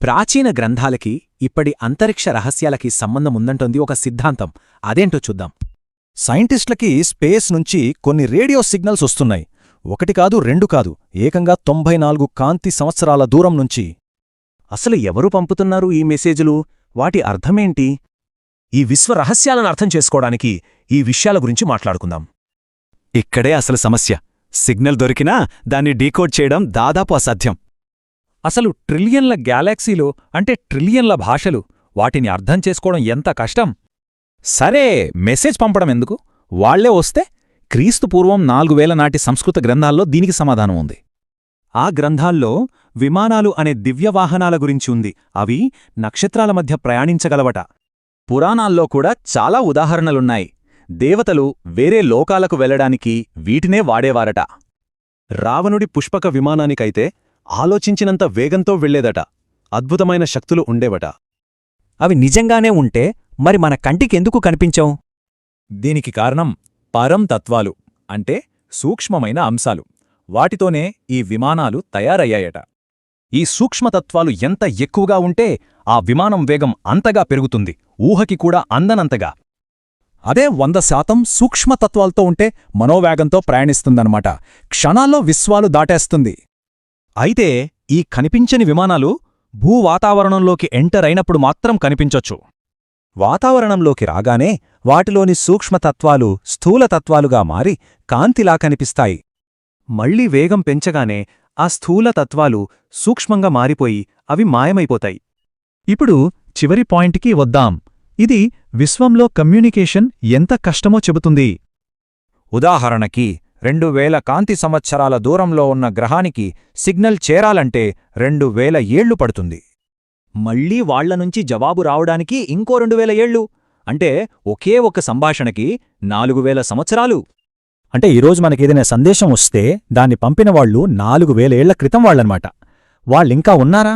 ప్రాచీన గ్రంథాలకి ఇప్పటి అంతరిక్ష రహస్యాలకి సంబంధముందంటోంది ఒక సిద్ధాంతం. అదేంటో చూద్దాం. సైంటిస్టులకి స్పేస్ నుంచి కొన్ని రేడియో సిగ్నల్స్ వస్తున్నాయి. ఒకటి కాదు, రెండు కాదు, ఏకంగా 94 కాంతి సంవత్సరాల దూరం నుంచి. అసలు ఎవరు పంపుతున్నారు ఈ మెసేజులు? వాటి అర్థమేంటి? ఈ విశ్వ రహస్యాలను అర్థం చేసుకోవడానికి ఈ విషయాల గురించి మాట్లాడుకుందాం. ఇక్కడే అసలు సమస్య. సిగ్నల్ దొరికినా దాన్ని డీకోడ్ చేయడం దాదాపు అసాధ్యం. అసలు ట్రిలియన్ల గ్యాలాక్సీలు అంటే ట్రిలియన్ల భాషలు, వాటిని అర్థం చేసుకోవడం ఎంత కష్టం. సరే, మెసేజ్ పంపడం ఎందుకు? వాళ్లే వస్తే క్రీస్తు పూర్వం 4000 నాటి సంస్కృత గ్రంథాల్లో దీనికి సమాధానం ఉంది. ఆ గ్రంథాల్లో విమానాలు అనే దివ్యవాహనాల గురించి ఉంది. అవి నక్షత్రాల మధ్య ప్రయాణించగలవట. పురాణాల్లో కూడా చాలా ఉదాహరణలున్నాయి. దేవతలు వేరే లోకాలకు వెళ్లడానికి వీటినే వాడేవారట. రావణుడి పుష్పక విమానానికైతే ఆలోచించినంత వేగంతో వెళ్లేదట. అద్భుతమైన శక్తులు ఉండేవట. అవి నిజంగానే ఉంటే మరి మన కంటికెందుకు కనిపించవు? దీనికి కారణం పరంతత్వాలు, అంటే సూక్ష్మమైన అంశాలు. వాటితోనే ఈ విమానాలు తయారయ్యాయట. ఈ సూక్ష్మతత్వాలు ఎంత ఎక్కువగా ఉంటే ఆ విమానం వేగం అంతగా పెరుగుతుంది, ఊహకి కూడా అందనంతగా. అదే 100% సూక్ష్మతత్వాలతో ఉంటే మనోవేగంతో ప్రయాణిస్తుందన్నమాట. క్షణాల్లో విశ్వాలు దాటేస్తుంది. అయితే ఈ కనిపించని విమానాలు భూవాతావరణంలోకి ఎంటర్ అయినప్పుడు మాత్రం కనిపించొచ్చు. వాతావరణంలోకి రాగానే వాటిలోని సూక్ష్మతత్వాలు స్థూలతత్వాలుగా మారి కాంతిలా కనిపిస్తాయి. మళ్లీ వేగం పెంచగానే ఆ స్థూల తత్వాలు సూక్ష్మంగా మారిపోయి అవి మాయమైపోతాయి. ఇప్పుడు చివరి పాయింట్కి వద్దాం. ఇది విశ్వంలో కమ్యూనికేషన్ ఎంత కష్టమో చెబుతుంది. ఉదాహరణకి 2000 కాంతి సంవత్సరాల దూరంలో ఉన్న గ్రహానికి సిగ్నల్ చేరాలంటే 2000 ఏళ్లు పడుతుంది. మళ్ళీ వాళ్లనుంచి జవాబు రావడానికి ఇంకో 2000 ఏళ్ళు. అంటే ఒకే ఒక్క సంభాషణకి 4000 సంవత్సరాలు. అంటే ఈరోజు మనకేదైనా సందేశం వస్తే దాన్ని పంపినవాళ్లు 4000 ఏళ్ల క్రితం వాళ్లన్నమాట. వాళ్ళింకా ఉన్నారా?